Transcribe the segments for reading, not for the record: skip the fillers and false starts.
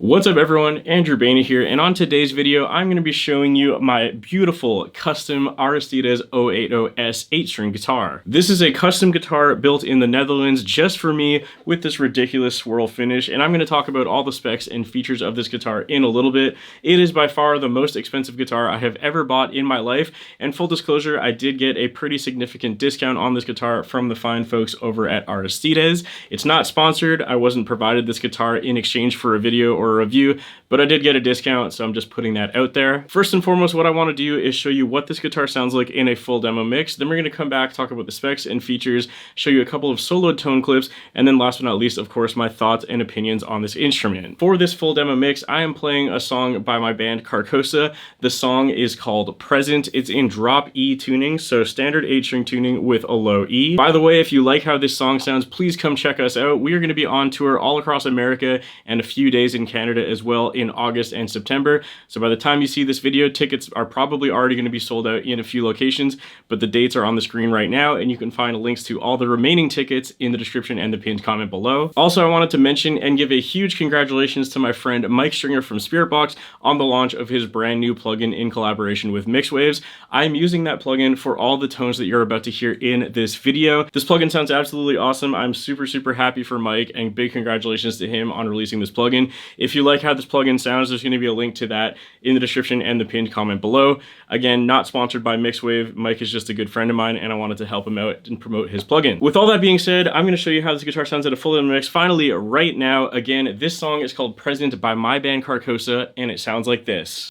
What's up everyone, Andrew Baena here, and on today's video I'm going to be showing you my beautiful custom Aristdies 080S 8-string guitar. This is a custom guitar built in the Netherlands just for me with this ridiculous swirl finish, and I'm going to talk about all the specs and features of this guitar in a little bit. It is by far the most expensive guitar I have ever bought in my life, and full disclosure, I did get a pretty significant discount on this guitar from the fine folks over at Aristdies. It's not sponsored, I wasn't provided this guitar in exchange for a video or a review, but I did get a discount, so I'm just putting that out there. First and foremost, what I want to do is show you what this guitar sounds like in a full demo mix. Then we're going to come back, talk about the specs and features, show you a couple of soloed tone clips, and then last but not least, of course, my thoughts and opinions on this instrument. For this full demo mix, I am playing a song by my band Carcosa. The song is called Present. It's in drop E tuning, so standard 8-string tuning with a low E. By the way, if you like how this song sounds, please come check us out. We are going to be on tour all across America and a few days in Canada as well in August and September. So by the time you see this video, tickets are probably already going to be sold out in a few locations, but the dates are on the screen right now, and you can find links to all the remaining tickets in the description and the pinned comment below. Also, I wanted to mention and give a huge congratulations to my friend Mike Stringer from Spiritbox on the launch of his brand new plugin in collaboration with Mixwaves. I'm using that plugin for all the tones that you're about to hear in this video. This plugin sounds absolutely awesome. I'm super happy for Mike, and big congratulations to him on releasing this plugin. If you like how this plugin sounds, there's going to be a link to that in the description and the pinned comment below. Again, not sponsored by Mixwave. Mike is just a good friend of mine, and I wanted to help him out and promote his plugin. With all that being said, I'm going to show you how this guitar sounds at a full demo mix. Finally, right now, again, this song is called Present by my band Carcosa, and it sounds like this.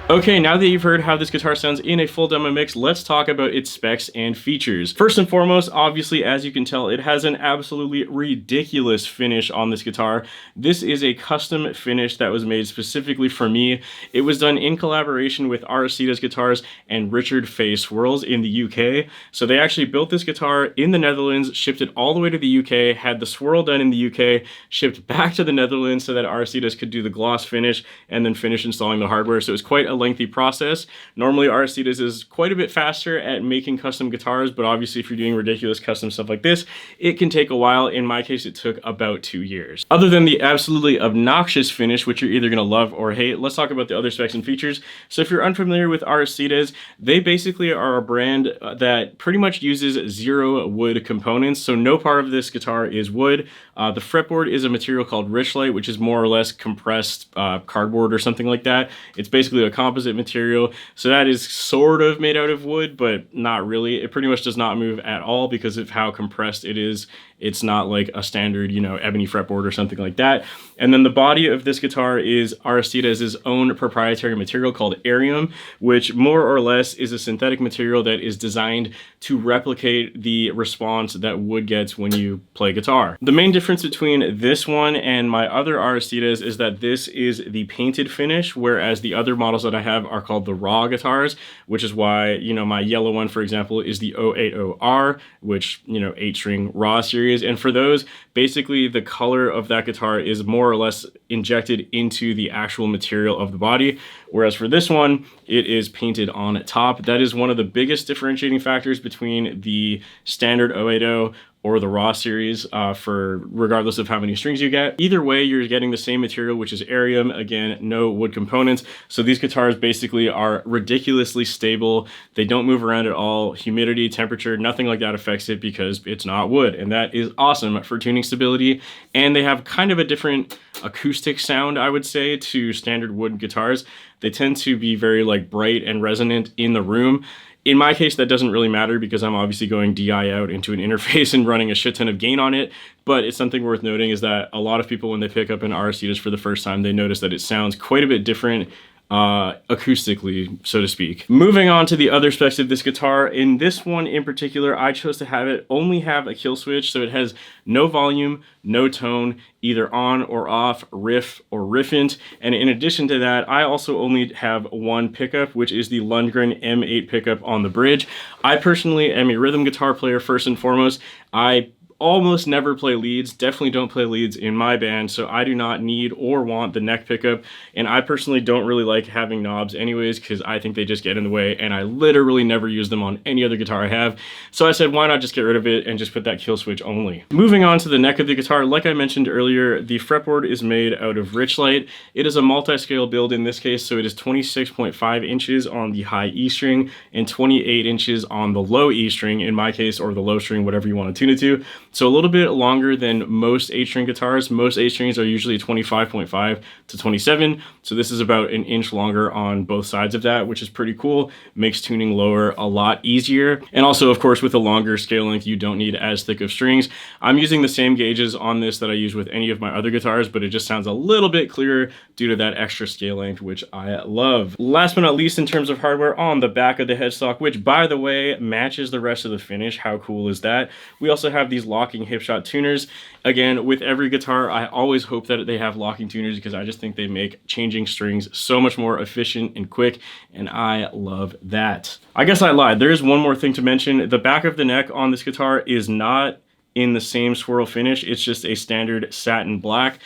Okay, now that you've heard how this guitar sounds in a full demo mix, let's talk about its specs and features. First and foremost, obviously, as you can tell, it has an absolutely ridiculous finish on this guitar. This is a custom finish that was made specifically for me. It was done in collaboration with Aristdies Guitars and Richard Fay Swirls in the UK. So they actually built this guitar in the Netherlands, shipped it all the way to the UK, had the swirl done in the UK, shipped back to the Netherlands so that Aristdies could do the gloss finish and then finish installing the hardware. So it was quite a lengthy process. Normally Aristdies is quite a bit faster at making custom guitars, but obviously if you're doing ridiculous custom stuff like this, it can take a while. In my case, it took about 2 years. Other than the absolutely obnoxious finish, which you're either going to love or hate, let's talk about the other specs and features. So if you're unfamiliar with Aristdies, they basically are a brand that pretty much uses 0 wood components. So no part of this guitar is wood. The fretboard is a material called Richlite, which is more or less compressed cardboard or something like that. It's basically a composite composite material. So that is sort of made out of wood, but not really. It pretty much does not move at all because of how compressed it is. It's not like a standard, you know, ebony fretboard or something like that. And then the body of this guitar is Aristdies' own proprietary material called Arium, which more or less is a synthetic material that is designed to replicate the response that wood gets when you play guitar. The main difference between this one and my other Aristdies is that this is the painted finish, whereas the other models that I have are called the raw guitars, which is why, you know, my yellow one, for example, is the 080R, which, you know, 8-string raw series. And for those, basically the color of that guitar is more or less injected into the actual material of the body, whereas for this one, it is painted on top. That is one of the biggest differentiating factors between the standard 080 or the raw series, for regardless of how many strings you get. Either way, you're getting the same material, which is Arium. Again, no wood components. So these guitars basically are ridiculously stable. They don't move around at all. Humidity, temperature, nothing like that affects it because it's not wood. And that is awesome for tuning stability. And they have kind of a different acoustic sound, I would say, to standard wood guitars. They tend to be very like bright and resonant in the room. In my case, that doesn't really matter because I'm obviously going DI out into an interface and running a shit ton of gain on it. But it's something worth noting is that a lot of people, when they pick up an Aristdies for the first time, they notice that it sounds quite a bit different acoustically, so to speak. Moving on to the other specs of this guitar. In this one in particular, I chose to have it only have a kill switch, so it has no volume, no tone, either on or off, riff or riffant. And in addition to that, I also only have one pickup, which is the Lundgren M8 pickup on the bridge. I personally am a rhythm guitar player first and foremost. I almost never play leads, definitely don't play leads in my band, so I do not need or want the neck pickup, and I personally don't really like having knobs anyways because I think they just get in the way, and I literally never use them on any other guitar I have. So I said, why not just get rid of it and just put that kill switch only. Moving on to the neck of the guitar, like I mentioned earlier, the fretboard is made out of Richlite. It is a multi-scale build in this case, so it is 26.5 inches on the high E string and 28 inches on the low E string in my case, or the low string, whatever you want to tune it to. So a little bit longer than most 8-string guitars. Most 8-strings are usually 25.5 to 27. So this is about an inch longer on both sides of that, which is pretty cool. Makes tuning lower a lot easier. And also, of course, with a longer scale length, you don't need as thick of strings. I'm using the same gauges on this that I use with any of my other guitars, but it just sounds a little bit clearer due to that extra scale length, which I love. Last but not least, in terms of hardware, on the back of the headstock, which by the way, matches the rest of the finish. How cool is that? We also have these locking hipshot tuners. Again, with every guitar, I always hope that they have locking tuners because I just think they make changing strings so much more efficient and quick, and I love that. I guess I lied. There is one more thing to mention. The back of the neck on this guitar is not in the same swirl finish. It's just a standard satin black.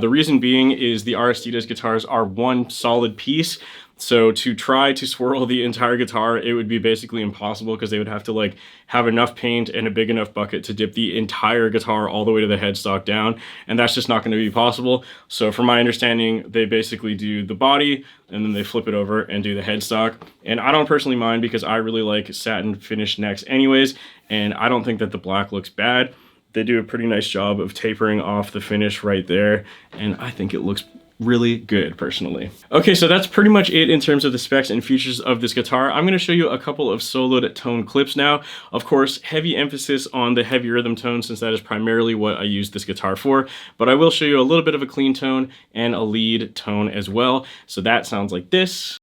The reason being is the Aristdies guitars are one solid piece. So to try to swirl the entire guitar, it would be basically impossible because they would have to like have enough paint and a big enough bucket to dip the entire guitar all the way to the headstock down. And that's just not going to be possible. So from my understanding, they basically do the body and then they flip it over and do the headstock. And I don't personally mind because I really like satin finished necks anyways. And I don't think that the black looks bad. They do a pretty nice job of tapering off the finish right there. And I think it looks really good personally. Okay, so that's pretty much it in terms of the specs and features of this guitar. I'm going to show you a couple of soloed tone clips now. Of course, heavy emphasis on the heavy rhythm tone since that is primarily what I use this guitar for, but I will show you a little bit of a clean tone and a lead tone as well. So that sounds like this.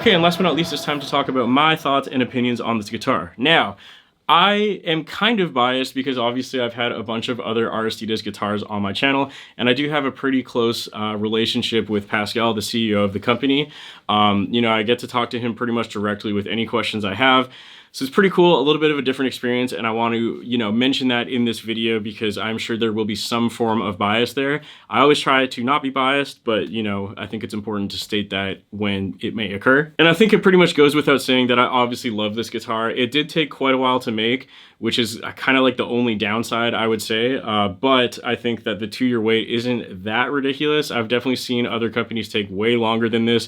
Okay, and last but not least, it's time to talk about my thoughts and opinions on this guitar. Now, I am kind of biased because obviously I've had a bunch of other Aristdies guitars on my channel, and I do have a pretty close relationship with Pascal, the CEO of the company. You know, I get to talk to him pretty much directly with any questions I have. So it's pretty cool, a little bit of a different experience, and I want to, you know, mention that in this video because I'm sure there will be some form of bias there. I always try to not be biased, but, you know, I think it's important to state that when it may occur. And I think it pretty much goes without saying that I obviously love this guitar. It did take quite a while to make, which is kind of like the only downside, I would say. But I think that the 2-year wait isn't that ridiculous. I've definitely seen other companies take way longer than this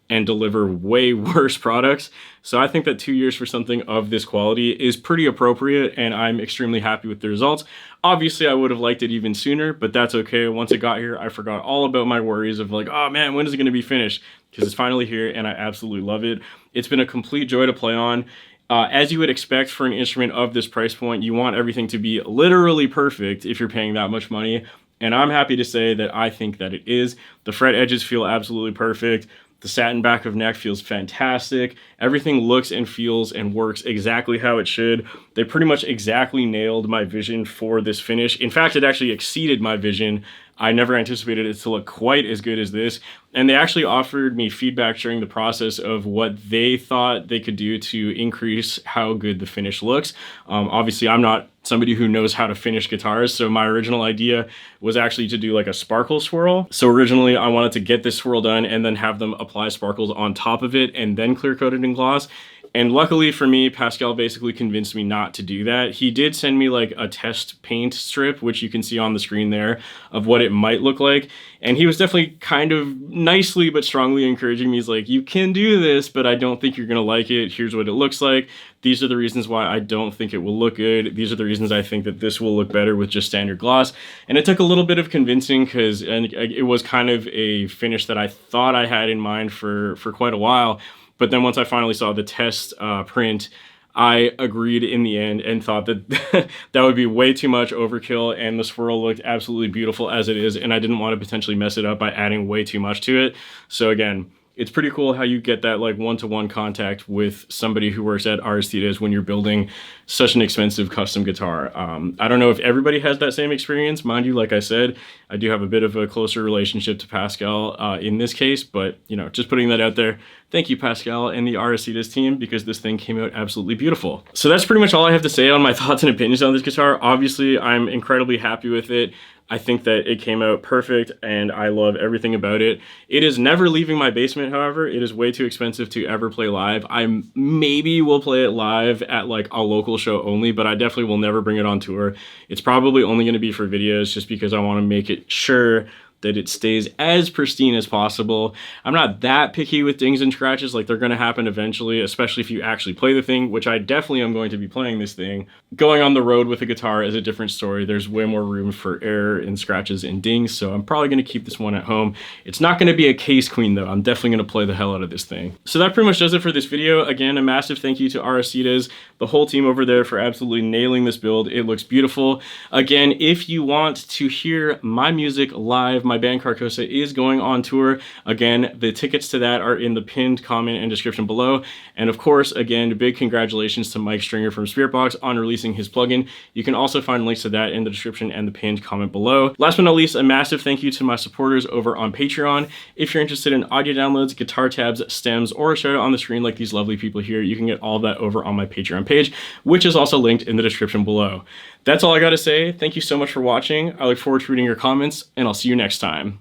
and deliver way worse products. So I think that 2 years for something of this quality is pretty appropriate, and I'm extremely happy with the results. Obviously, I would have liked it even sooner, but that's okay. Once it got here, I forgot all about my worries of like, oh man, when is it gonna be finished? Because it's finally here, and I absolutely love it. It's been a complete joy to play on. As you would expect for an instrument of this price point, you want everything to be literally perfect if you're paying that much money. And I'm happy to say that I think that it is. The fret edges feel absolutely perfect. The satin back of neck feels fantastic. Everything looks and feels and works exactly how it should. They pretty much exactly nailed my vision for this finish. In fact, it actually exceeded my vision. I never anticipated it to look quite as good as this. And they actually offered me feedback during the process of what they thought they could do to increase how good the finish looks. Obviously, I'm not somebody who knows how to finish guitars, so my original idea was actually to do like a sparkle swirl. So originally, I wanted to get this swirl done and then have them apply sparkles on top of it and then clear coat it in gloss. And luckily for me, Pascal basically convinced me not to do that. He did send me like a test paint strip, which you can see on the screen there, of what it might look like. And he was definitely kind of nicely but strongly encouraging me. He's like, you can do this, but I don't think you're gonna like it. Here's what it looks like. These are the reasons why I don't think it will look good. These are the reasons I think that this will look better with just standard gloss. And it took a little bit of convincing because it was kind of a finish that I thought I had in mind for quite a while. But then once I finally saw the test print, I agreed in the end and thought that that would be way too much overkill, and the swirl looked absolutely beautiful as it is, and I didn't want to potentially mess it up by adding way too much to it. So again, it's pretty cool how you get that like one-to-one contact with somebody who works at Aristdies when you're building such an expensive custom guitar. I don't know if everybody has that same experience. Mind you, like I said, I do have a bit of a closer relationship to Pascal in this case, but you know, just putting that out there. Thank you, Pascal and the Aristdies team, because this thing came out absolutely beautiful. So that's pretty much all I have to say on my thoughts and opinions on this guitar. Obviously, I'm incredibly happy with it. I think that it came out perfect and I love everything about it. It is never leaving my basement, however. It is way too expensive to ever play live. I maybe will play it live at like a local show only, but I definitely will never bring it on tour. It's probably only going to be for videos just because I want to make it sure that it stays as pristine as possible. I'm not that picky with dings and scratches, like they're gonna happen eventually, especially if you actually play the thing, which I definitely am going to be playing this thing. Going on the road with a guitar is a different story. There's way more room for error and scratches and dings, so I'm probably gonna keep this one at home. It's not gonna be a case queen though. I'm definitely gonna play the hell out of this thing. So that pretty much does it for this video. Again, a massive thank you to Aristdies, the whole team over there, for absolutely nailing this build. It looks beautiful. Again, if you want to hear my music live, my band Carcosa is going on tour. Again, the tickets to that are in the pinned comment and description below. And of course, again, big congratulations to Mike Stringer from Spiritbox on releasing his plugin. You can also find links to that in the description and the pinned comment below. Last but not least, a massive thank you to my supporters over on Patreon. If you're interested in audio downloads, guitar tabs, stems, or a shout out on the screen like these lovely people here, you can get all of that over on my Patreon page, which is also linked in the description below. That's all I gotta say. Thank you so much for watching. I look forward to reading your comments, and I'll see you next time.